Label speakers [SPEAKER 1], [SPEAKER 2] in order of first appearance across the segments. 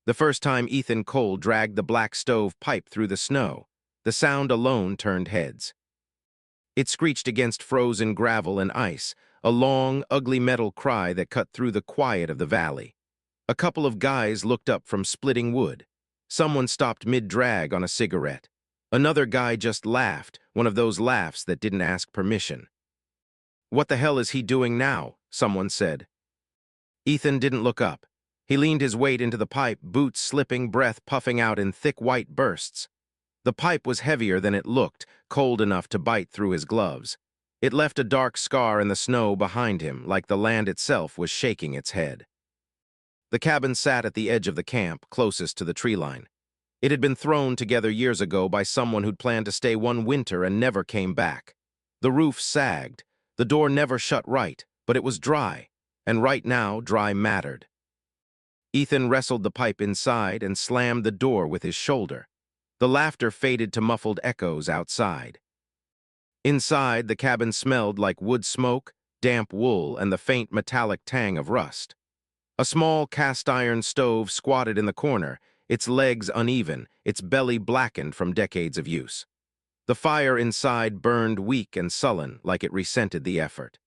[SPEAKER 1] The first time Ethan Cole dragged the black stove pipe through the snow, the sound alone turned heads. It screeched against frozen gravel and ice, a long, ugly metal cry that cut through the quiet of the valley. A couple of guys looked up from splitting wood. Someone stopped mid-drag on a cigarette. Another guy just laughed, one of those laughs that didn't ask permission. "What the hell is he doing now?" someone said. Ethan didn't look up. He leaned his weight into the pipe, boots slipping, breath puffing out in thick white bursts. The pipe was heavier than it looked, cold enough to bite through his gloves. It left a dark scar in the snow behind him, like the land itself was shaking its head. The cabin sat at the edge of the camp, closest to the tree line. It had been thrown together years ago by someone who'd planned to stay one winter and never came back. The roof sagged. The door never shut right, but it was dry, and right now dry mattered. Ethan wrestled the pipe inside and slammed the door with his shoulder. The laughter faded to muffled echoes outside. Inside, the cabin smelled like wood smoke, damp wool, and the faint metallic tang of rust. A small cast-iron stove squatted in the corner, its legs uneven, its belly blackened from decades of use. The fire inside burned weak and sullen, like it resented the effort.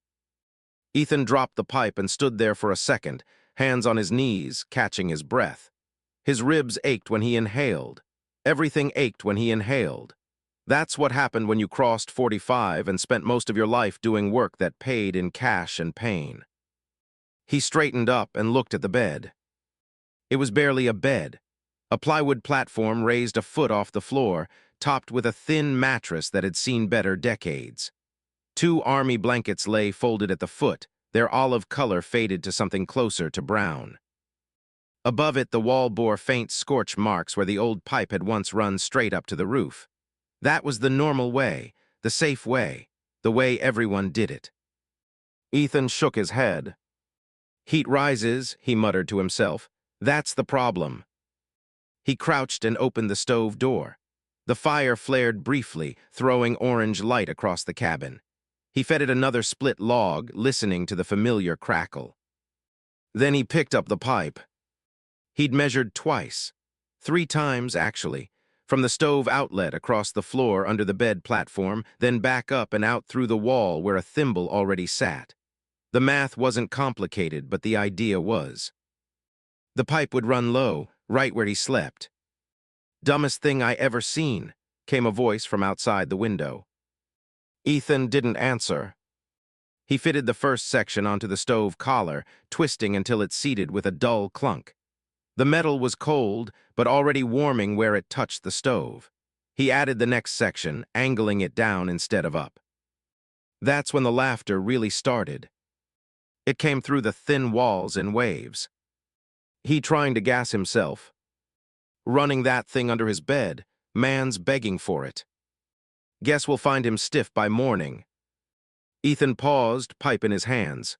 [SPEAKER 1] Ethan dropped the pipe and stood there for a second, hands on his knees, catching his breath. His ribs ached when he inhaled. Everything ached when he inhaled. That's what happened when you crossed 45 and spent most of your life doing work that paid in cash and pain. He straightened up and looked at the bed. It was barely a bed. A plywood platform raised a foot off the floor, topped with a thin mattress that had seen better decades. 2 army blankets lay folded at the foot, their olive color faded to something closer to brown. Above it, the wall bore faint scorch marks where the old pipe had once run straight up to the roof. That was the normal way, the safe way, the way everyone did it. Ethan shook his head. "Heat rises," he muttered to himself. "That's the problem." He crouched and opened the stove door. The fire flared briefly, throwing orange light across the cabin. He fed it another split log, listening to the familiar crackle. Then he picked up the pipe. He'd measured twice. 3 times, actually. From the stove outlet across the floor under the bed platform, then back up and out through the wall where a thimble already sat. The math wasn't complicated, but the idea was. The pipe would run low, right where he slept. "Dumbest thing I ever seen," came a voice from outside the window. Ethan didn't answer. He fitted the first section onto the stove collar, twisting until it seated with a dull clunk. The metal was cold, but already warming where it touched the stove. He added the next section, angling it down instead of up. That's when the laughter really started. It came through the thin walls in waves. He trying to gas himself. Running that thing under his bed, man's begging for it. Guess we'll find him stiff by morning. Ethan paused, pipe in his hands.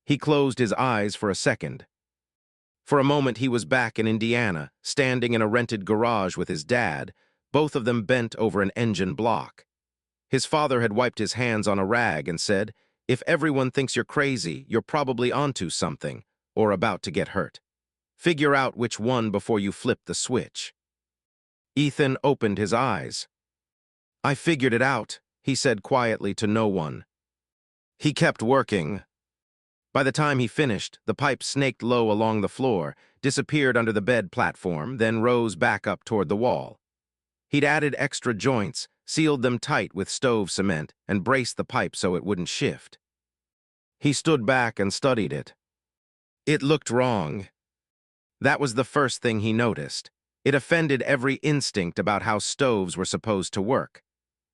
[SPEAKER 1] He closed his eyes for a second. For a moment he was back in Indiana, standing in a rented garage with his dad, both of them bent over an engine block. His father had wiped his hands on a rag and said, "If everyone thinks you're crazy, you're probably onto something, or about to get hurt. Figure out which one before you flip the switch." Ethan opened his eyes. "I figured it out," he said quietly to no one. He kept working. By the time he finished, the pipe snaked low along the floor, disappeared under the bed platform, then rose back up toward the wall. He'd added extra joints, sealed them tight with stove cement, and braced the pipe so it wouldn't shift. He stood back and studied it. It looked wrong. That was the first thing he noticed. It offended every instinct about how stoves were supposed to work.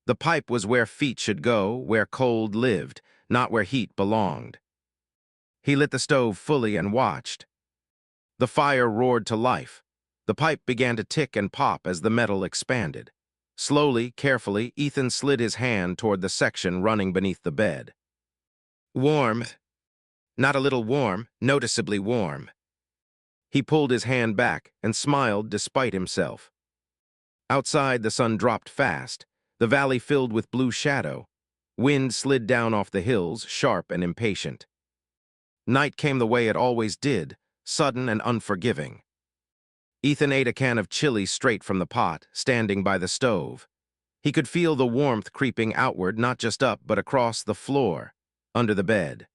[SPEAKER 1] The pipe was where feet should go, where cold lived, not where heat belonged. He lit the stove fully and watched. The fire roared to life. The pipe began to tick and pop as the metal expanded. Slowly, carefully, Ethan slid his hand toward the section running beneath the bed. Warm. Not a little warm, noticeably warm. He pulled his hand back and smiled despite himself. Outside, the sun dropped fast, the valley filled with blue shadow. Wind slid down off the hills, sharp and impatient. Night came the way it always did, sudden and unforgiving. Ethan ate a can of chili straight from the pot, standing by the stove. He could feel the warmth creeping outward, not just up, but across the floor, under the bed.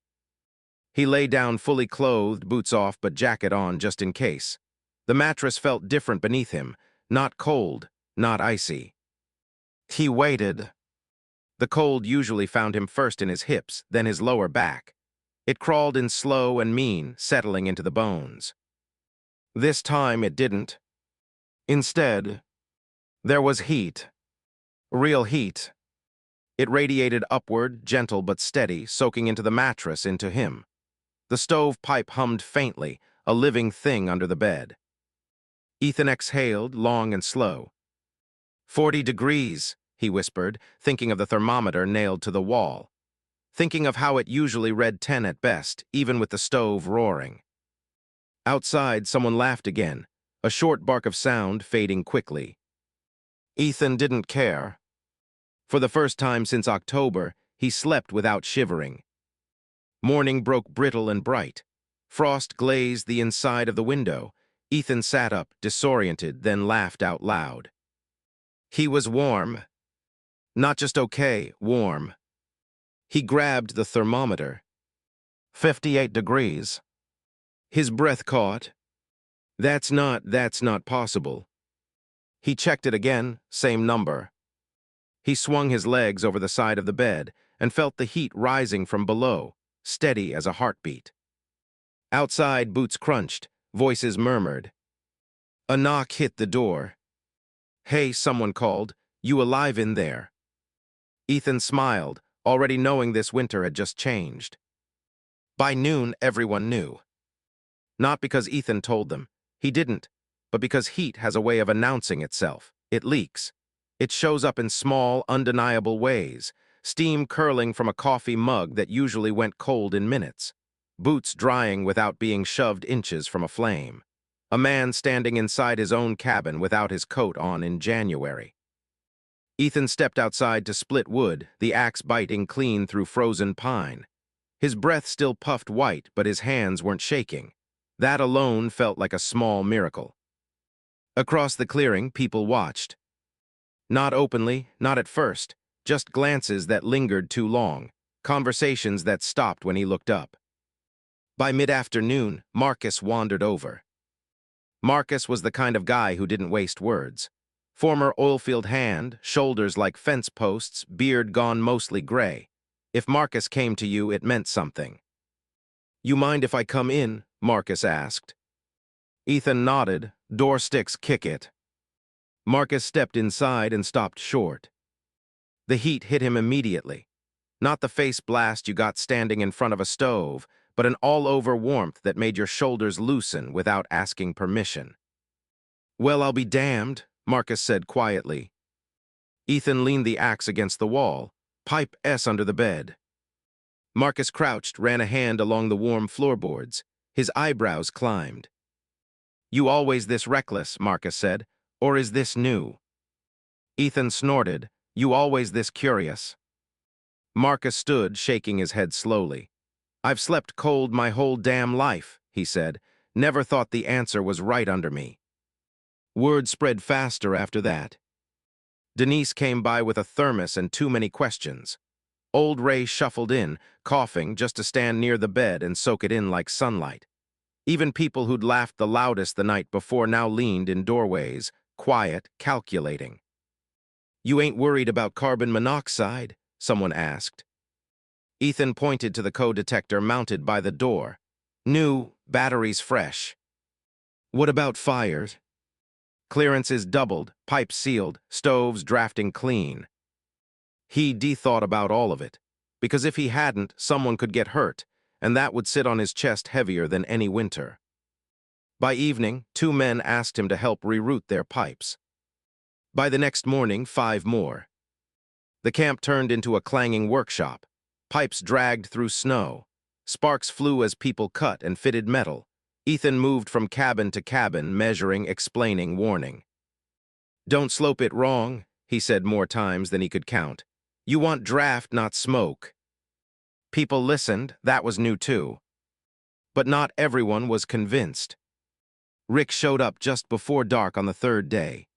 [SPEAKER 1] He lay down fully clothed, boots off but jacket on just in case. The mattress felt different beneath him, not cold, not icy. He waited. The cold usually found him first in his hips, then his lower back. It crawled in slow and mean, settling into the bones. This time it didn't. Instead, there was heat. Real heat. It radiated upward, gentle but steady, soaking into the mattress, into him. The stove pipe hummed faintly, a living thing under the bed. Ethan exhaled, long and slow. 40 degrees, he whispered, thinking of the thermometer nailed to the wall. Thinking of how it usually read 10 at best, even with the stove roaring. Outside, someone laughed again, a short bark of sound fading quickly. Ethan didn't care. For the first time since October, he slept without shivering. Morning broke brittle and bright. Frost glazed the inside of the window. Ethan sat up, disoriented, then laughed out loud. He was warm. Not just okay, warm. He grabbed the thermometer. 58 degrees. His breath caught. That's not possible. He checked it again, same number. He swung his legs over the side of the bed and felt the heat rising from below, steady as a heartbeat. Outside, boots crunched, voices murmured. A knock hit the door. Hey, someone called, you alive in there? Ethan smiled, already knowing this winter had just changed. By noon, everyone knew. Not because Ethan told them. He didn't, but because heat has a way of announcing itself. It leaks. It shows up in small, undeniable ways. Steam curling from a coffee mug that usually went cold in minutes. Boots drying without being shoved inches from a flame. A man standing inside his own cabin without his coat on in January. Ethan stepped outside to split wood, the axe biting clean through frozen pine. His breath still puffed white, but his hands weren't shaking. That alone felt like a small miracle. Across the clearing, people watched. Not openly, not at first, just glances that lingered too long, conversations that stopped when he looked up. By mid-afternoon, Marcus wandered over. Marcus was the kind of guy who didn't waste words. Former oilfield hand, shoulders like fence posts, beard gone mostly gray. If Marcus came to you, it meant something. You mind if I come in? Marcus asked. Ethan nodded. Door sticks, kick it. Marcus stepped inside and stopped short. The heat hit him immediately. Not the face blast you got standing in front of a stove, but an all-over warmth that made your shoulders loosen without asking permission. Well, I'll be damned, Marcus said quietly. Ethan leaned the axe against the wall, pipe S under the bed. Marcus crouched, ran a hand along the warm floorboards. His eyebrows climbed. You always this reckless, Marcus said, or is this new? Ethan snorted. You always this curious? Marcus stood, shaking his head slowly. I've slept cold my whole damn life, he said. Never thought the answer was right under me. Word spread faster after that. Denise came by with a thermos and too many questions. Old Ray shuffled in, coughing, just to stand near the bed and soak it in like sunlight. Even people who'd laughed the loudest the night before now leaned in doorways, quiet, calculating. You ain't worried about carbon monoxide? Someone asked. Ethan pointed to the code detector mounted by the door. New, batteries fresh. What about fires? Clearances doubled, pipes sealed, stoves drafting clean. He de-thought about all of it, because if he hadn't, someone could get hurt, and that would sit on his chest heavier than any winter. By evening, 2 men asked him to help reroute their pipes. By the next morning, 5 more. The camp turned into a clanging workshop. Pipes dragged through snow. Sparks flew as people cut and fitted metal. Ethan moved from cabin to cabin, measuring, explaining, warning. Don't slope it wrong, he said more times than he could count. You want draft, not smoke. People listened, that was new too. But not everyone was convinced. Rick showed up just before dark on the third day.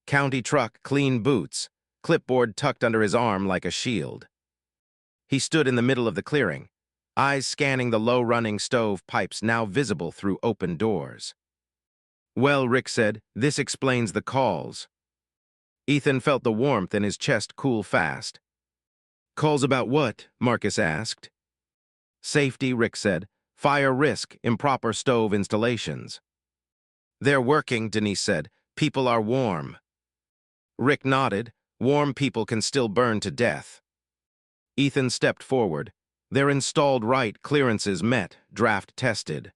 [SPEAKER 1] County truck, clean boots, clipboard tucked under his arm like a shield. He stood in the middle of the clearing, eyes scanning the low-running stove pipes now visible through open doors. "Well," Rick said, "this explains the calls." Ethan felt the warmth in his chest cool fast. "Calls about what?" Marcus asked. "Safety," Rick said. "Fire risk, improper stove installations." "They're working," Denise said. "People are warm." Rick nodded. "Warm people can still burn to death." Ethan stepped forward. "They're installed right, clearances met, draft tested."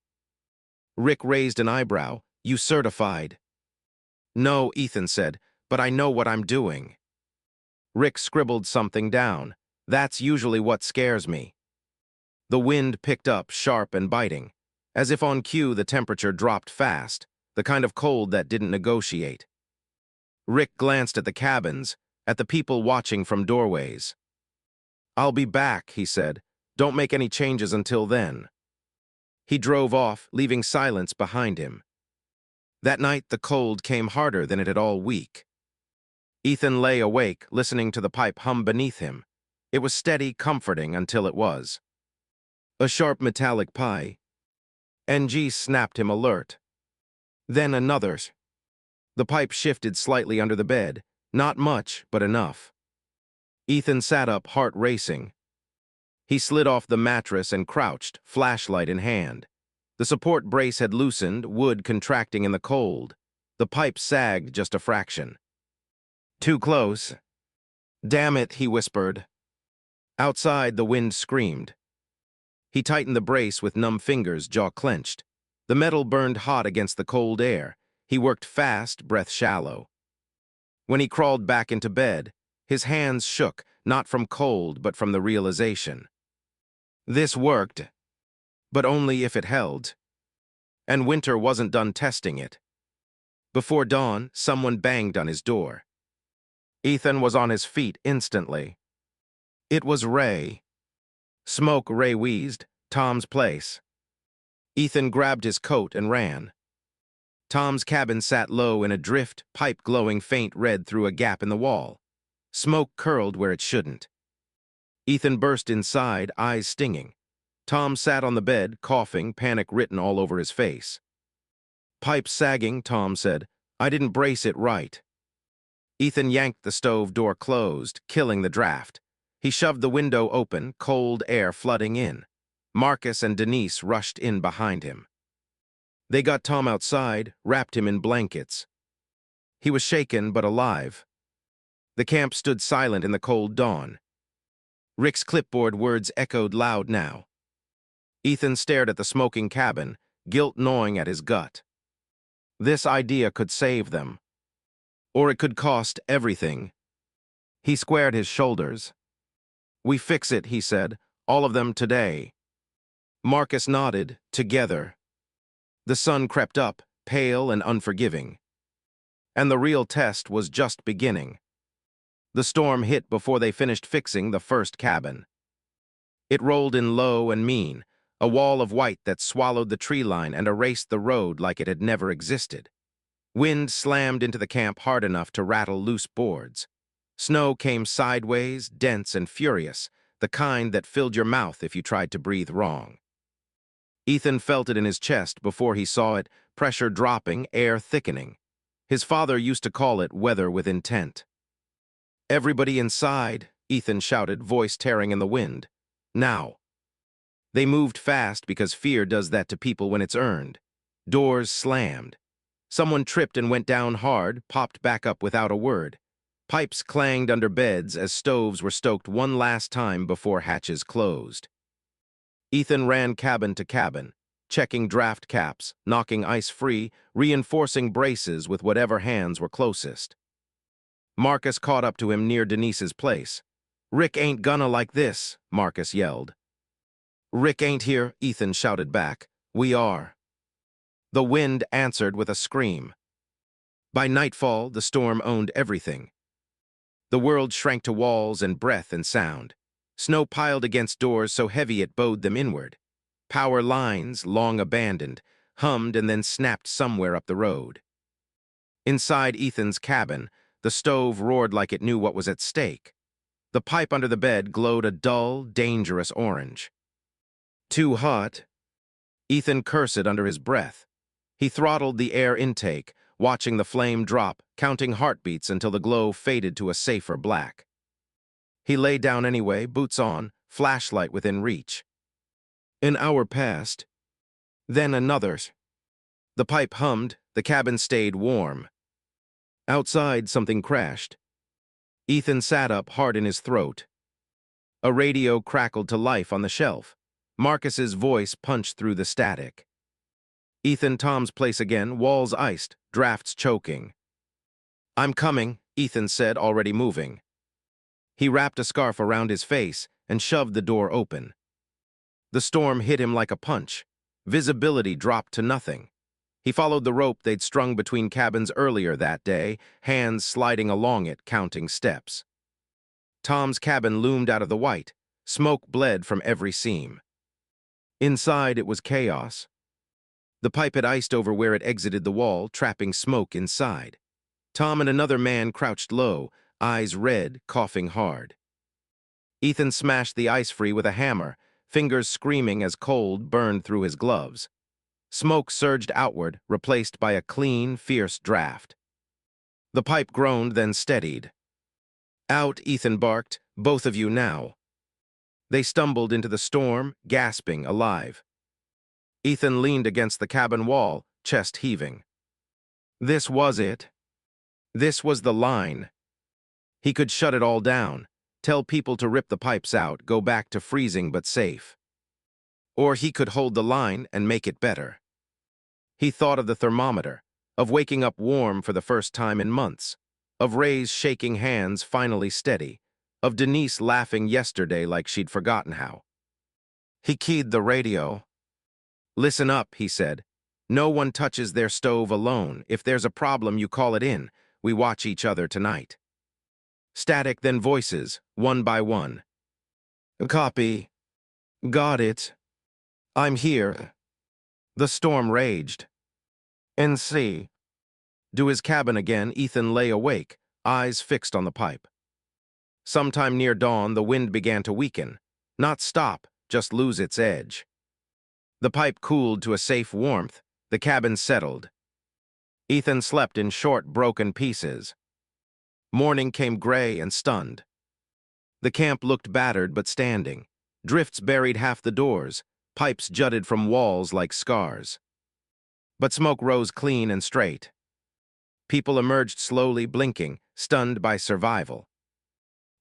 [SPEAKER 1] Rick raised an eyebrow. "You certified?" "No," Ethan said, "but I know what I'm doing." Rick scribbled something down. "That's usually what scares me." The wind picked up, sharp and biting. As if on cue, the temperature dropped fast, the kind of cold that didn't negotiate. Rick glanced at the cabins, at the people watching from doorways. "I'll be back," he said. "Don't make any changes until then." He drove off, leaving silence behind him. That night, the cold came harder than it had all week. Ethan lay awake, listening to the pipe hum beneath him. It was steady, comforting until it was. A sharp metallic pie. NG snapped him alert. Then another. The pipe shifted slightly under the bed. Not much, but enough. Ethan sat up, heart racing. He slid off the mattress and crouched, flashlight in hand. The support brace had loosened, wood contracting in the cold. The pipe sagged just a fraction. "Too close." "Damn it," he whispered. Outside, the wind screamed. He tightened the brace with numb fingers, jaw clenched. The metal burned hot against the cold air. He worked fast, breath shallow. When he crawled back into bed, his hands shook, not from cold, but from the realization. This worked, but only if it held. And Winter wasn't done testing it. Before dawn, someone banged on his door. Ethan was on his feet instantly. It was Ray. "Smoke," Ray wheezed. "Tom's place." Ethan grabbed his coat and ran. Tom's cabin sat low in a drift, pipe glowing faint red through a gap in the wall. Smoke curled where it shouldn't. Ethan burst inside, eyes stinging. Tom sat on the bed, coughing, panic written all over his face. "Pipe sagging," Tom said. "I didn't brace it right." Ethan yanked the stove door closed, killing the draft. He shoved the window open, cold air flooding in. Marcus and Denise rushed in behind him. They got Tom outside, wrapped him in blankets. He was shaken but alive. The camp stood silent in the cold dawn. Rick's clipboard words echoed loud now. Ethan stared at the smoking cabin, guilt gnawing at his gut. This idea could save them. Or it could cost everything. He squared his shoulders. "We fix it," he said. "All of them today." Marcus nodded, together. The sun crept up, pale and unforgiving. And the real test was just beginning. The storm hit before they finished fixing the first cabin. It rolled in low and mean, a wall of white that swallowed the tree line and erased the road like it had never existed. Wind slammed into the camp hard enough to rattle loose boards. Snow came sideways, dense and furious, the kind that filled your mouth if you tried to breathe wrong. Ethan felt it in his chest before he saw it, pressure dropping, air thickening. His father used to call it weather with intent. "Everybody inside," Ethan shouted, voice tearing in the wind. "Now." They moved fast because fear does that to people when it's earned. Doors slammed. Someone tripped and went down hard, popped back up without a word. Pipes clanged under beds as stoves were stoked one last time before hatches closed. Ethan ran cabin to cabin, checking draft caps, knocking ice free, reinforcing braces with whatever hands were closest. Marcus caught up to him near Denise's place. "Rick ain't gonna like this," Marcus yelled. "Rick ain't here," Ethan shouted back. "We are." The wind answered with a scream. By nightfall, the storm owned everything. The world shrank to walls and breath and sound. Snow piled against doors so heavy it bowed them inward. Power lines, long abandoned, hummed, and then snapped somewhere up the road. Inside Ethan's cabin, the stove roared like it knew what was at stake. The pipe under the bed glowed a dull, dangerous orange. Too hot. Ethan cursed under his breath. He throttled the air intake, watching the flame drop, counting heartbeats until the glow faded to a safer black. He lay down anyway, boots on, flashlight within reach. An hour passed. Then another. The pipe hummed, the cabin stayed warm. Outside, something crashed. Ethan sat up, heart in his throat. A radio crackled to life on the shelf. Marcus's voice punched through the static. Ethan, Tom's place again, walls iced, drafts choking. I'm coming, Ethan said, already moving. He wrapped a scarf around his face and shoved the door open. The storm hit him like a punch. Visibility dropped to nothing. He followed the rope they'd strung between cabins earlier that day, hands sliding along it, counting steps. Tom's cabin loomed out of the white. Smoke bled from every seam. Inside, it was chaos. The pipe had iced over where it exited the wall, trapping smoke inside. Tom and another man crouched low, eyes red, coughing hard. Ethan smashed the ice free with a hammer, fingers screaming as cold burned through his gloves. Smoke surged outward, replaced by a clean, fierce draft. The pipe groaned, then steadied. Out, Ethan barked, both of you now. They stumbled into the storm, gasping, alive. Ethan leaned against the cabin wall, chest heaving. This was it. This was the line. He could shut it all down, tell people to rip the pipes out, go back to freezing but safe. Or he could hold the line and make it better. He thought of the thermometer, of waking up warm for the first time in months, of Ray's shaking hands finally steady, of Denise laughing yesterday like she'd forgotten how. He keyed the radio. Listen up, he said. No one touches their stove alone. If there's a problem, you call it in. We watch each other tonight. Static, then voices, one by one. Copy. Got it. I'm here. The storm raged. NC. To his cabin again, Ethan lay awake, eyes fixed on the pipe. Sometime near dawn, the wind began to weaken. Not stop, just lose its edge. The pipe cooled to a safe warmth. The cabin settled. Ethan slept in short, broken pieces. Morning came gray and stunned. The camp looked battered but standing. Drifts buried half the doors. Pipes jutted from walls like scars. But smoke rose clean and straight. People emerged slowly, blinking, stunned by survival.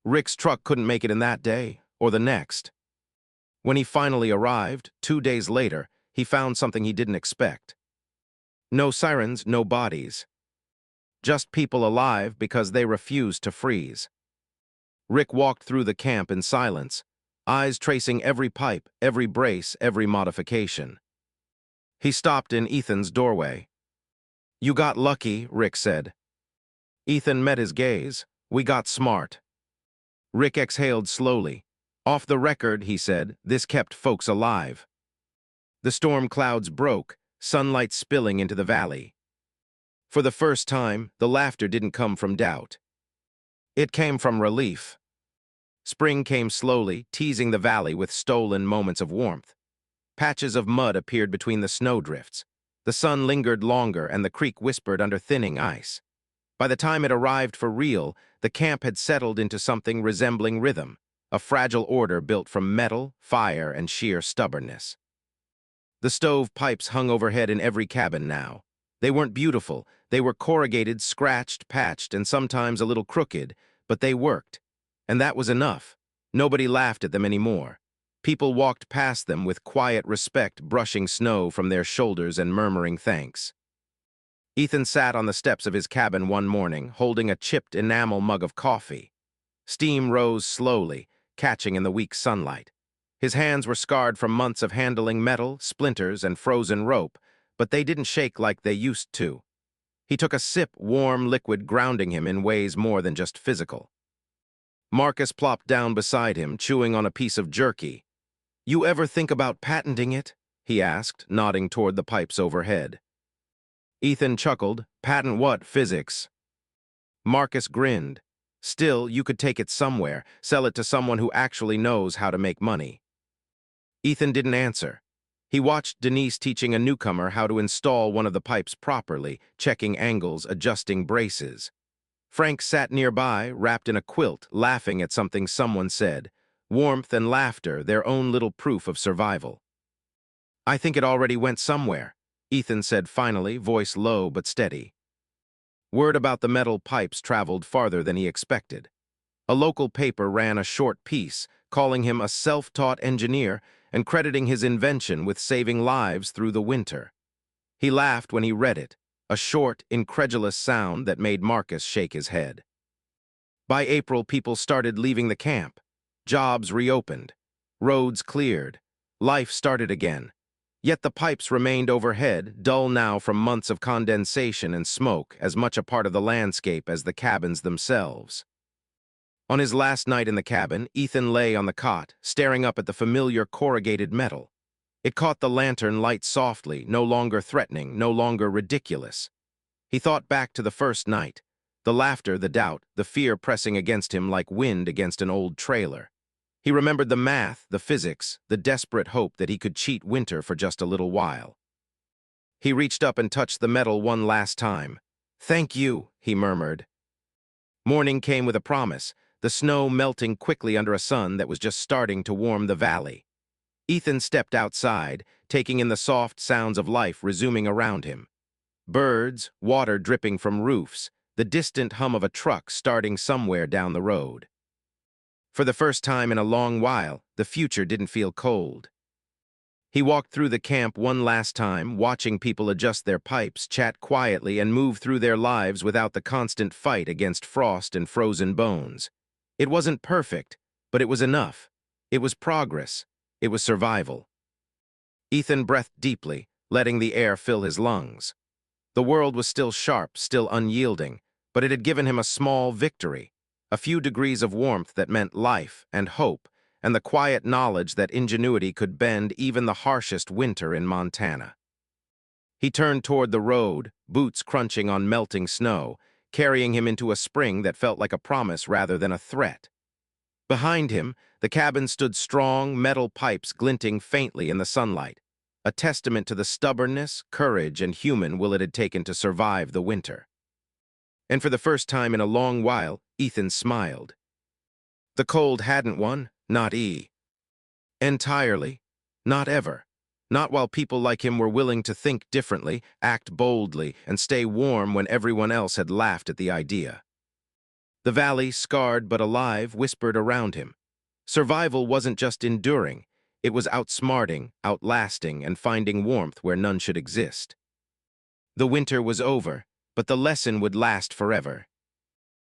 [SPEAKER 1] Rick's truck couldn't make it in that day, or the next. When he finally arrived, 2 days later, he found something he didn't expect. No sirens, no bodies. Just people alive because they refused to freeze. Rick walked through the camp in silence, eyes tracing every pipe, every brace, every modification. He stopped in Ethan's doorway. You got lucky, Rick said. Ethan met his gaze. We got smart. Rick exhaled slowly. Off the record, he said, this kept folks alive. The storm clouds broke, sunlight spilling into the valley. For the first time, the laughter didn't come from doubt. It came from relief. Spring came slowly, teasing the valley with stolen moments of warmth. Patches of mud appeared between the snowdrifts. The sun lingered longer and the creek whispered under thinning ice. By the time it arrived for real, the camp had settled into something resembling rhythm, a fragile order built from metal, fire, and sheer stubbornness. The stove pipes hung overhead in every cabin now. They weren't beautiful. They were corrugated, scratched, patched, and sometimes a little crooked, but they worked. And that was enough. Nobody laughed at them anymore. People walked past them with quiet respect, brushing snow from their shoulders and murmuring thanks. Ethan sat on the steps of his cabin one morning, holding a chipped enamel mug of coffee. Steam rose slowly, catching in the weak sunlight. His hands were scarred from months of handling metal, splinters, and frozen rope, but they didn't shake like they used to. He took a sip, warm liquid grounding him in ways more than just physical. Marcus plopped down beside him, chewing on a piece of jerky. You ever think about patenting it? he asked, nodding toward the pipes overhead. Ethan chuckled. Patent what? Physics. Marcus grinned. Still, you could take it somewhere, sell it to someone who actually knows how to make money. Ethan didn't answer. He watched Denise teaching a newcomer how to install one of the pipes properly, checking angles, adjusting braces. Frank sat nearby, wrapped in a quilt, laughing at something someone said. Warmth and laughter, their own little proof of survival. I think it already went somewhere, Ethan said finally, voice low but steady. Word about the metal pipes traveled farther than he expected. A local paper ran a short piece, calling him a self-taught engineer and crediting his invention with saving lives through the winter. He laughed when he read it, a short, incredulous sound that made Marcus shake his head. By April, people started leaving the camp. Jobs reopened. Roads cleared. Life started again. Yet the pipes remained overhead, dull now from months of condensation and smoke, as much a part of the landscape as the cabins themselves. On his last night in the cabin, Ethan lay on the cot, staring up at the familiar corrugated metal. It caught the lantern light softly, no longer threatening, no longer ridiculous. He thought back to the first night, the laughter, the doubt, the fear pressing against him like wind against an old trailer. He remembered the math, the physics, the desperate hope that he could cheat winter for just a little while. He reached up and touched the metal one last time. "Thank you," he murmured. Morning came with a promise, the snow melting quickly under a sun that was just starting to warm the valley. Ethan stepped outside, taking in the soft sounds of life resuming around him. Birds, water dripping from roofs, the distant hum of a truck starting somewhere down the road. For the first time in a long while, the future didn't feel cold. He walked through the camp one last time, watching people adjust their pipes, chat quietly, and move through their lives without the constant fight against frost and frozen bones. It wasn't perfect, but it was enough. It was progress. It was survival. Ethan breathed deeply, letting the air fill his lungs. The world was still sharp, still unyielding, but it had given him a small victory, a few degrees of warmth that meant life and hope, and the quiet knowledge that ingenuity could bend even the harshest winter in Montana. He turned toward the road, boots crunching on melting snow, carrying him into a spring that felt like a promise rather than a threat. Behind him, the cabin stood strong, metal pipes glinting faintly in the sunlight, a testament to the stubbornness, courage, and human will it had taken to survive the winter. And for the first time in a long while, Ethan smiled. The cold hadn't won, not entirely, not ever. Not while people like him were willing to think differently, act boldly, and stay warm when everyone else had laughed at the idea. The valley, scarred but alive, whispered around him. Survival wasn't just enduring, it was outsmarting, outlasting, and finding warmth where none should exist. The winter was over, but the lesson would last forever.